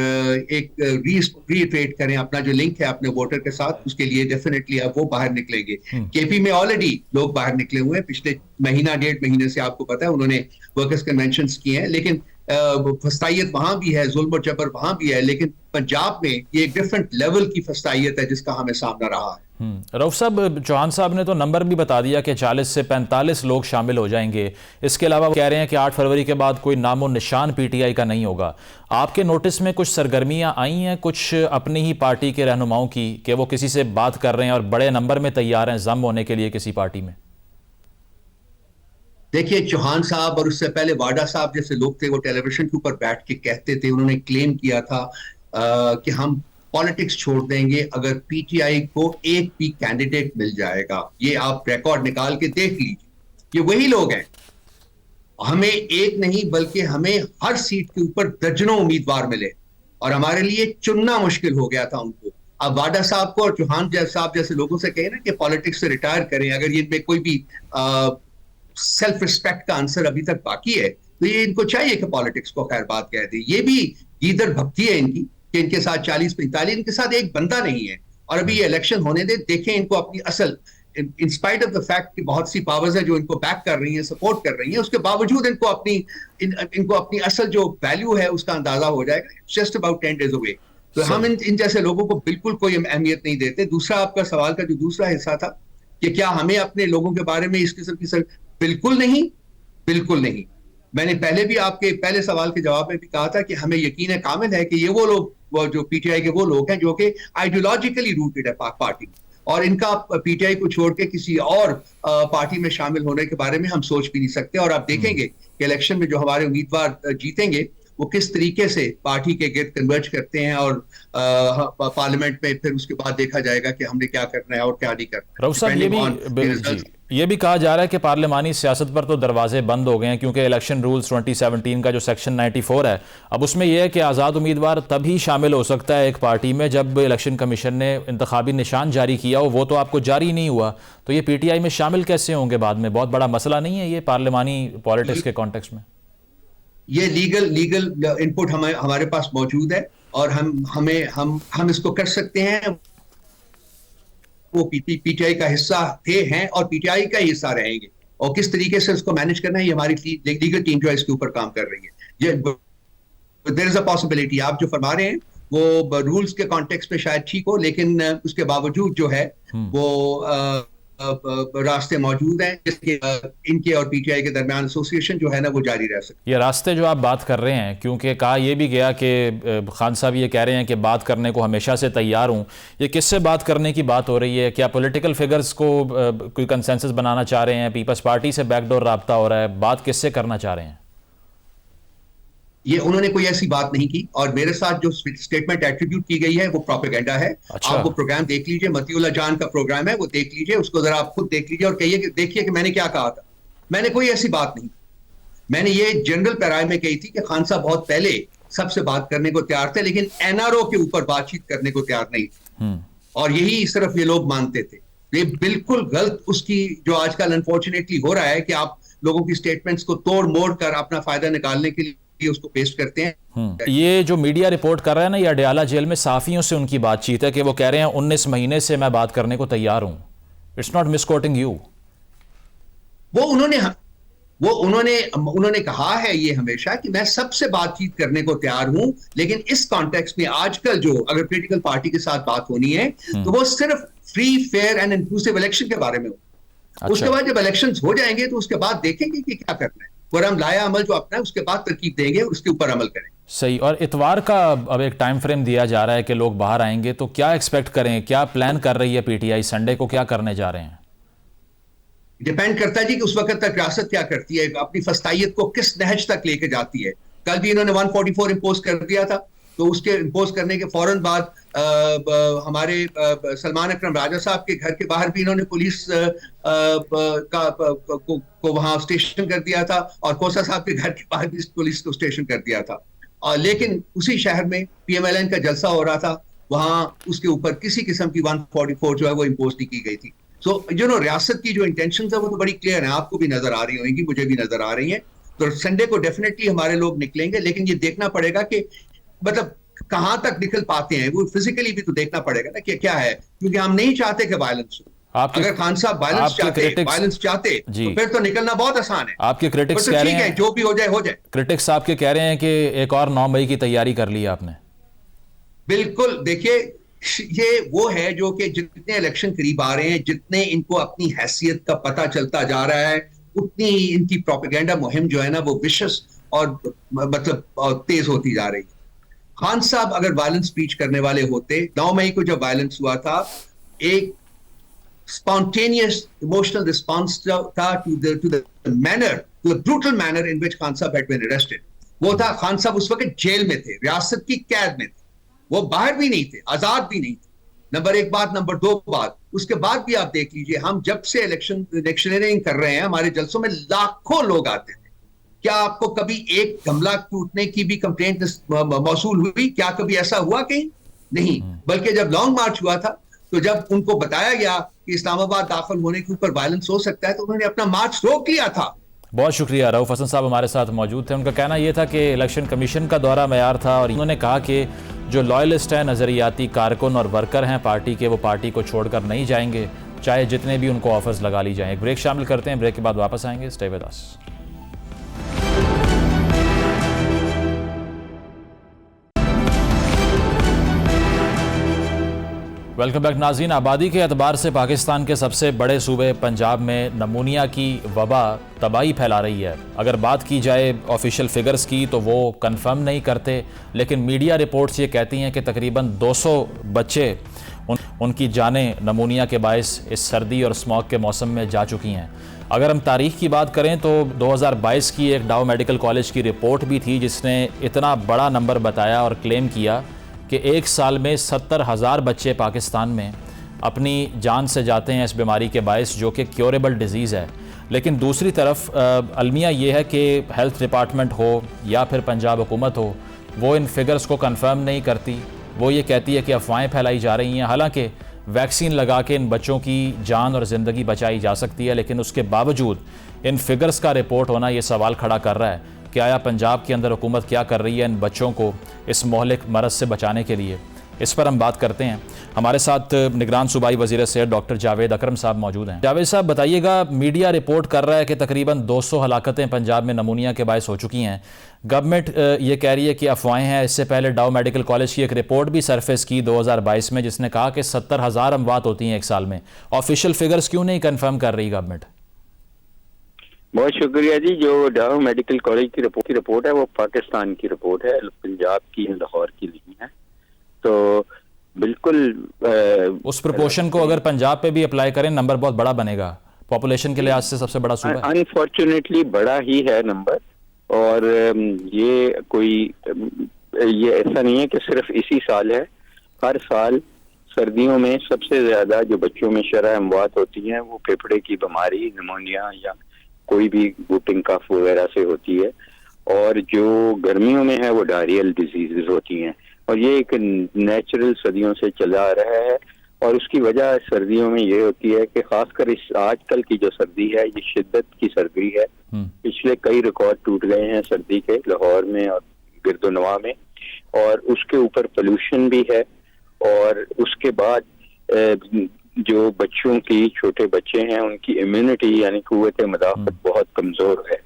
एक रीइटरेट करें अपना जो लिंक है अपने वोटर के साथ, उसके लिए डेफिनेटली अब वो बाहर निकलेंगे। KP में ऑलरेडी लोग बाहर निकले हुए हैं, पिछले महीना 1.5 महीने से आपको पता है उन्होंने वर्कर्स कन्वेंशन किए हैं। लेकिन फस्तायत वहां भी है, जुल्म और जबर वहां भी है, लेकिन पंजाब में ये एक डिफरेंट लेवल की फस्तायत है जिसका हमें सामना रहा है। रऊफ साहब, चौहान साहब ने तो नंबर भी बता दिया कि 40 से 45 लोग शामिल हो जाएंगे। इसके अलावा वो कह रहे हैं कि 8 फरवरी के बाद कोई नामो निशान पीटीआई का नहीं होगा। आपके नोटिस में कुछ सरगर्मियां आई हैं कुछ अपनी ही पार्टी के रहनुमाओं की कि वो किसी से बात कर रहे हैं और बड़े नंबर में तैयार हैं जम होने के लिए किसी पार्टी में? देखिए, चौहान साहब और उससे पहले वाडा साहब जैसे लोग थे, वो टेलीविजन के ऊपर बैठ के कहते थे, उन्होंने क्लेम किया था कि हम पॉलिटिक्स छोड़ देंगे अगर पीटीआई को एक भी कैंडिडेट मिल जाएगा। ये आप रिकॉर्ड निकाल के देख लीजिए, ये वही लोग हैं। हमें एक नहीं बल्कि हमें हर सीट के ऊपर दर्जनों उम्मीदवार मिले और हमारे लिए चुनना मुश्किल हो गया था उनको। अब वाडा साहब को और चौहान साहब जैसे लोगों से कहे ना कि पॉलिटिक्स से रिटायर करें, अगर ये इनमें कोई भी सेल्फ रिस्पेक्ट का आंसर अभी तक बाकी है तो ये इनको चाहिए कि पॉलिटिक्स को खैर बात कह दे। ये भी गीदड़ भक्ति है इनकी कि इनके साथ 40-45, इनके साथ एक बंदा नहीं है। और अभी ये इलेक्शन होने दे, देखें इनको अपनी असल, in spite of the fact कि बहुत सी पावर्स है जो इनको बैक कर रही हैं, सपोर्ट कर रही हैं, उसके बावजूद इनको अपनी असल जो वैल्यू है उसका अंदाजा हो जाएगा। Just about 10 days away. तो हम इन जैसे लोगों को बिल्कुल कोई अहमियत नहीं देते। दूसरा, आपका सवाल का जो दूसरा हिस्सा था कि क्या हमें अपने लोगों के बारे में इस किस्म की बिल्कुल नहीं, बिल्कुल नहीं। मैंने पहले भी आपके पहले सवाल के जवाब में भी कहा था कि हमें यकीन है कामिल है कि ये वो लोग, वो जो पीटीआई के वो लोग हैं जो कि आइडियोलॉजिकली रूटेड है पार्टी में, और इनका पीटीआई को छोड़ के किसी और पार्टी में शामिल होने के बारे में हम सोच भी नहीं सकते। और आप देखेंगे कि इलेक्शन में जो हमारे उम्मीदवार जीतेंगे वो किस तरीके से पार्टी के गिर्द कन्वर्ज करते हैं और पार्लियामेंट में फिर उसके बाद देखा जाएगा कि हमने क्या करना है और क्या नहीं करना। रऊफ साहब, ये भी कहा जा रहा है कि पार्लियामानी सियासत पर तो दरवाजे बंद हो गए हैं क्योंकि इलेक्शन रूल्स 2017 का जो सेक्शन 94 है, अब उसमें यह है कि आज़ाद उम्मीदवार तभी शामिल हो सकता है एक पार्टी में जब इलेक्शन कमीशन ने इंतखाबी निशान जारी किया हो। वो तो आपको जारी नहीं हुआ, तो ये पीटीआई में शामिल कैसे होंगे बाद में? बहुत बड़ा मसला नहीं है ये पार्लियामानी पॉलिटिक्स के कॉन्टेक्स्ट में? ये लीगल इनपुट हमारे पास मौजूद है और हम इसको कर सकते हैं। वो पीटीआई का हिस्सा हैं और पीटीआई का हिस्सा रहेंगे, और किस तरीके से उसको मैनेज करना है ये हमारी लीगल टीम जो है इसके ऊपर काम कर रही है। देयर इज अ पॉसिबिलिटी, आप जो फरमा रहे हैं वो रूल्स के कॉन्टेक्स्ट में शायद ठीक हो, लेकिन उसके बावजूद जो है वो रास्ते मौजूद हैं जिसके इनके और पीटीआई के दरमियान एसोसिएशन जो है ना वो जारी रह सकती है। ये रास्ते जो आप बात कर रहे हैं, क्योंकि कहा यह भी गया कि खान साहब ये कह रहे हैं कि बात करने को हमेशा से तैयार हूं, ये किससे बात करने की बात हो रही है? क्या पॉलिटिकल फिगर्स को कोई कंसेंसस बनाना चाह रहे हैं? पीपल्स पार्टी से बैकडोर राब्ता हो रहा है? बात किससे करना चाह रहे हैं? ये उन्होंने कोई ऐसी बात नहीं की और मेरे साथ जो स्टेटमेंट एट्रीब्यूट की गई है वो प्रोपेगेंडा है। अच्छा। आप वो प्रोग्राम देख लीजिए, मतीउल्लाह जान का प्रोग्राम है, वो देख लीजिए, उसको जरा आप खुद देख लीजिए और कहिए कि देखिए कि मैंने क्या कहा था। मैंने कोई ऐसी बात नहीं, मैंने ये जनरल पैराए में कही थी कि खान साहब बहुत पहले सबसे बात करने को तैयार थे लेकिन एनआरओ के ऊपर बातचीत करने को तैयार नहीं थे, और यही सिर्फ ये लोग मानते थे। ये बिल्कुल गलत उसकी जो आजकल अनफॉर्चुनेटली हो रहा है कि आप लोगों की स्टेटमेंट्स को तोड़ मोड़ कर अपना फायदा निकालने के लिए उसको पेश करते हैं। ये जो मीडिया रिपोर्ट कर रहा है ना, ये अडयाला जेल में साफियों से उनकी बातचीत है कि वो कह रहे हैं 19 महीने से मैं बात करने को तैयार हूं। It's not misquoting you. वो उन्होंने कहा है ये हमेशा कि मैं सबसे बातचीत करने को तैयार हूं, लेकिन इस कॉन्टेक्स्ट में आजकल जो अगर पॉलिटिकल पार्टी के साथ बात होनी है तो वो सिर्फ free, fair and inclusive election के बारे में हो। अच्छा। उसके बाद जब इलेक्शंस हो जाएंगे तो उसके बाद देखेंगे कि क्या करना है, हम लाया अमल जो अपना है उसके बाद तरकीब देंगे और उसके ऊपर अमल करेंगे। सही। और इतवार का अब एक टाइम फ्रेम दिया जा रहा है कि लोग बाहर आएंगे, तो क्या एक्सपेक्ट करें? क्या प्लान कर रही है पीटीआई? संडे को क्या करने जा रहे हैं? डिपेंड करता है जी कि उस वक्त तक रियासत क्या करती है, अपनी फस्तायत को किस नहज तक लेके जाती है। कल भी इन्होंने 144 इम्पोज कर दिया था, तो उसके इम्पोज करने के फौरन बाद हमारे सलमान अकरम राजा साहब के घर के बाहर भी इन्होंने पुलिस को वहां स्टेशन कर दिया था और खोसा साहब के घर के बाहर भी पुलिस को स्टेशन कर दिया था। लेकिन उसी शहर में पीएमएलएन का जलसा हो रहा था, वहां उसके ऊपर किसी किस्म की 144 जो है वो इम्पोज नहीं की गई थी। सो रियासत की जो इंटेंशन है वो तो बड़ी क्लियर है, आपको भी नजर आ रही होंगी, मुझे भी नजर आ रही है। तो संडे को डेफिनेटली हमारे लोग निकलेंगे, लेकिन ये देखना पड़ेगा कि मतलब कहां तक निकल पाते हैं, वो फिजिकली भी तो देखना पड़ेगा ना कि क्या है, क्योंकि हम नहीं चाहते कि वायलेंस हो। अगर खान साहब वायलेंस चाहते तो फिर तो निकलना बहुत आसान है। आपके क्रिटिक्स कह रहे हैं जो भी हो जाए हो जाए। क्रिटिक्स आपके कह रहे हैं कि एक और 9 मई की तैयारी कर ली है आपने। बिल्कुल, देखिए ये वो है जो कि जितने इलेक्शन करीब आ रहे हैं, जितने इनको अपनी हैसियत का पता चलता जा रहा है, उतनी ही इनकी प्रोपेगेंडा मुहिम जो है ना वो विशस और मतलब तेज होती जा रही है। खान साहब अगर वायलेंस स्पीच करने वाले होते, 9 मई को जब वायलेंस हुआ था, एक spontaneous emotional response था to the manner, to the brutal manner in which Khan Sahab had been arrested. वो था, खान साहब उस वक्त जेल में थे, रियासत की कैद में थे, वो बाहर भी नहीं थे, आजाद भी नहीं थे। नंबर एक बात। नंबर दो बात, उसके बाद भी आप देख लीजिए, हम जब से इलेक्शनरिंग कर रहे हैं, हमारे जलसों में लाखों लोग आते हैं। क्या आपको कभी एक गमला टूटने की भी कंप्लेंट मौसूल हुई? क्या कभी ऐसा हुआ कहीं? नहीं। बल्कि जब लॉन्ग मार्च हुआ था, तो जब उनको बताया गया कि इस्लामाबाद दाखिल होने के ऊपर वायलेंस हो सकता है, तो उन्होंने अपना मार्च रोक लिया था। बहुत शुक्रिया। रऊफ हसन साहब हमारे साथ मौजूद थे। उनका कहना यह था कि इलेक्शन कमीशन का दौरा मयार था और उन्होंने कहा कि जो लॉयलिस्ट हैं, नज़रियाती कारकुन और वर्कर हैं पार्टी के, वो पार्टी को छोड़कर नहीं जाएंगे, चाहे जितने भी उनको ऑफर्स लगा ली जाएं। एक ब्रेक शामिल करते हैं, ब्रेक के बाद वापस आएंगे। Stay with us. Welcome back नाज़रीन। आबादी के एतबार से पाकिस्तान के सबसे बड़े सूबे पंजाब में नमूनिया की वबा तबाही फैला रही है। अगर बात की जाए ऑफिशियल फिगर्स की तो वो कंफर्म नहीं करते, लेकिन मीडिया रिपोर्ट्स ये कहती हैं कि तकरीबन 200 बच्चे उनकी जानें नमूनिया के बायस इस सर्दी और स्मॉग के मौसम में जा चुकी हैं। अगर हम तारीख की बात करें तो 2022 की एक डाउ मेडिकल कॉलेज की रिपोर्ट भी थी जिसने इतना बड़ा नंबर बताया और क्लेम किया कि एक साल में 70,000 बच्चे पाकिस्तान में अपनी जान से जाते हैं इस बीमारी के बायस, जो कि क्योरेबल डिज़ीज़ है। लेकिन दूसरी तरफ अलमिया ये है कि हेल्थ डिपार्टमेंट हो या फिर पंजाब हुकूमत हो, वो इन फिगर्स को कंफर्म नहीं करती। वो ये कहती है कि अफवाहें फैलाई जा रही हैं। हालांकि वैक्सीन लगा के इन बच्चों की जान और ज़िंदगी बचाई जा सकती है, लेकिन उसके बावजूद इन फिगर्स का रिपोर्ट होना ये सवाल खड़ा कर रहा है कि आया पंजाब के अंदर हुकूमत क्या कर रही है इन बच्चों को इस मोहलिक मरज़ से बचाने के लिए। इस पर हम बात करते हैं। हमारे साथ निगरान सूबाई वज़ीर सेहत डॉक्टर जावेद अकरम साहब मौजूद हैं। जावेद साहब बताइएगा, मीडिया रिपोर्ट कर रहा है कि तकरीबन 200 हलाकतें पंजाब में नमूनिया के बायस हो चुकी हैं। गवर्नमेंट ये कह रही है कि अफवाहें हैं। इससे पहले डाउ मेडिकल कॉलेज की एक रिपोर्ट भी सरफेस की 2022 में, जिसने कहा कि 70,000 अमवात होती हैं एक साल में। ऑफिशियल फिगर्स क्यों नहीं कन्फर्म कर रही गवर्नमेंट? बहुत शुक्रिया जी। जो डाउ मेडिकल कॉलेज की रिपोर्ट है वो पाकिस्तान की रिपोर्ट है, पंजाब की, लाहौर की नहीं है। तो बिल्कुल उस प्रोपोर्शन को अगर पंजाब पे भी अप्लाई करें, नंबर बहुत बड़ा बनेगा। पॉपुलेशन के लिहाज से सबसे बड़ा सूबा है। अनफॉर्चुनेटली बड़ा ही है नंबर। और ये ऐसा नहीं है कि सिर्फ इसी साल है। हर साल सर्दियों में सबसे ज्यादा जो बच्चों में शरह अमवात होती हैं वो फेफड़े की बीमारी, निमोनिया या कोई भी वुटिंग कफ वगैरह से होती है। और जो गर्मियों में है वो डायरियल डिजीजेस होती हैं। और ये एक नेचुरल सदियों से चला आ रहा है। और उसकी वजह सर्दियों में ये होती है कि खासकर इस आजकल की जो सर्दी है ये शिद्दत की सर्दी है। पिछले कई रिकॉर्ड टूट गए हैं सर्दी के, लाहौर में और गिरदोनवा में। और उसके ऊपर पोल्यूशन भी है। और उसके बाद जो बच्चों की, छोटे बच्चे हैं, उनकी इम्यूनिटी यानी कुव्वत मदाफत बहुत कमजोर है।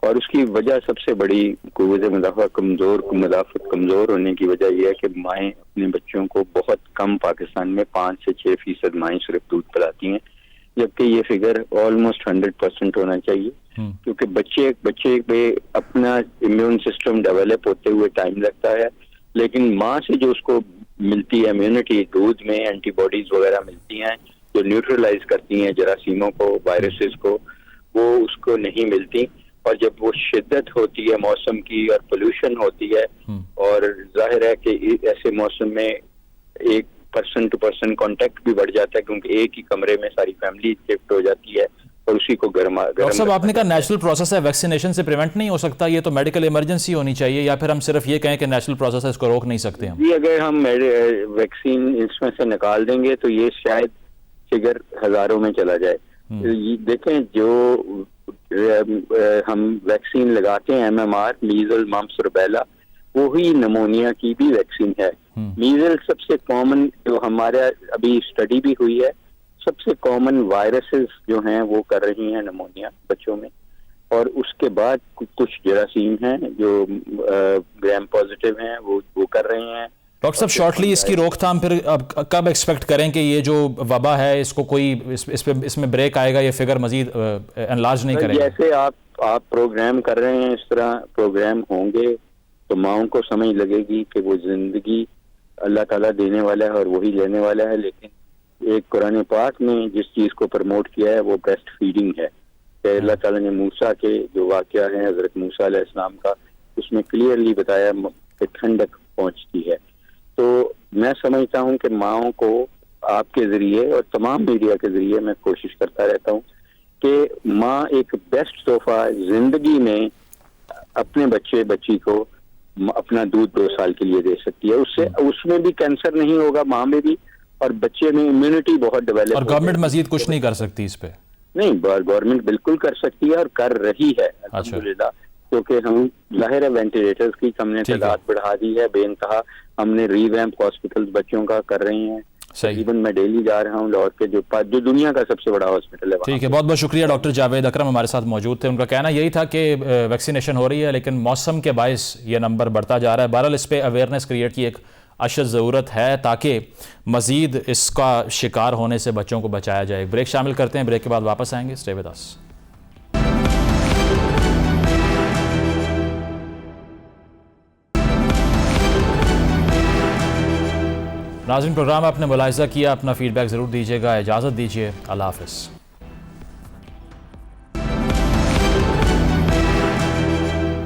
और उसकी वजह सबसे बड़ी कुव्वत मदाफत कमजोर होने की वजह यह है कि माएँ अपने बच्चों को बहुत कम, पाकिस्तान में 5 से 6% माएँ सिर्फ दूध पिलाती हैं, जबकि ये फिगर ऑलमोस्ट 100% होना चाहिए। क्योंकि बच्चे पे अपना इम्यून सिस्टम डेवलप होते हुए टाइम लगता है, लेकिन माँ से जो उसको मिलती है इम्यूनिटी, दूध में एंटीबॉडीज वगैरह मिलती हैं जो न्यूट्रलाइज करती हैं जरासीमों को, वायरसेस को, वो उसको नहीं मिलती। और जब वो शिद्दत होती है मौसम की और पोल्यूशन होती है, और जाहिर है कि ऐसे मौसम में एक पर्सन टू पर्सन कांटेक्ट भी बढ़ जाता है, क्योंकि एक ही कमरे में सारी फैमिली शिफ्ट हो जाती है और उसी को गर्म। सब आपने कहा नेचुरल प्रोसेस है, वैक्सीनेशन से प्रिवेंट नहीं हो सकता, ये तो मेडिकल इमरजेंसी होनी चाहिए, या फिर हम सिर्फ ये कहें कि नेचुरल प्रोसेस है, इसको रोक नहीं सकते हम? जी, अगर हम वैक्सीन इसमें से निकाल देंगे तो ये शायद फिगर हजारों में चला जाए। देखें, जो हम वैक्सीन लगाते हैं MMR, मीजल, मम्प्स, रुबेला, वो ही निमोनिया की भी वैक्सीन है। मीजल सबसे कॉमन, जो हमारे अभी स्टडी भी हुई है, सबसे कॉमन वायरसेस जो हैं वो कर रही हैं निमोनिया बच्चों में। और उसके बाद कुछ जरासीम हैं जो ग्राम पॉजिटिव हैं, वो कर रहे हैं। डॉक्टर साहब शॉर्टली इसकी रोकथाम फिर अब कब एक्सपेक्ट करें कि ये जो वबा है इसको कोई इसमें ब्रेक आएगा, ये फिगर मजीद एनलार्ज नहीं करेगा? जैसे आप प्रोग्राम कर रहे हैं, इस तरह प्रोग्राम होंगे तो माओं को समझ लगेगी कि वो जिंदगी अल्लाह ताला देने वाला है और वही लेने वाला है। लेकिन एक कुरान पाक में जिस चीज को प्रमोट किया है वो ब्रेस्ट फीडिंग है। कि अल्लाह ताला ने मूसा के जो वाकया है हजरत मूसा अलैहिस्सलाम का, उसमें क्लियरली बताया कि ठंडक पहुंचती है। तो मैं समझता हूं कि माओं को आपके जरिए और तमाम मीडिया के जरिए मैं कोशिश करता रहता हूं कि माँ एक बेस्ट तोहफा जिंदगी में अपने बच्ची को अपना दूध 2 साल के लिए दे सकती है। उससे उसमें भी कैंसर नहीं होगा, माँ में भी, और बच्चे में इम्यूनिटी बहुत डेवलप। और गवर्नमेंट मजीद कुछ नहीं कर सकती इस पे? नहीं, गवर्नमेंट बिल्कुल कर सकती है और कर रही है अल्हम्दुलिल्लाह। क्योंकि हम जाहिर है वेंटिलेटर्स की हमने तादाद बढ़ा दी है बेइंतहा। हमने रीवैम्प हॉस्पिटल्स बच्चों का कर रहे हैं। तकरीबन मैं डेली जा रहा हूँ लाहौर के जो दुनिया का सबसे बड़ा हॉस्पिटल है। ठीक है, बहुत बहुत शुक्रिया। डॉक्टर जावेद अकरम हमारे साथ मौजूद थे। उनका कहना यही था कि वैक्सीनेशन हो रही है लेकिन मौसम के बायस ये नंबर बढ़ता जा रहा है। बहरहाल इस पर अवेयरनेस क्रिएट की एक अशद ज़रूरत है ताकि मज़ीद इसका शिकार होने से बच्चों को बचाया जाए। ब्रेक शामिल करते हैं, ब्रेक के बाद वापस आएंगे। Stay with us. नाज़रीन, प्रोग्राम आपने मुलाहिज़ा किया, अपना फीडबैक ज़रूर दीजिएगा। इजाज़त दीजिए, अल्लाह हाफ़िज़।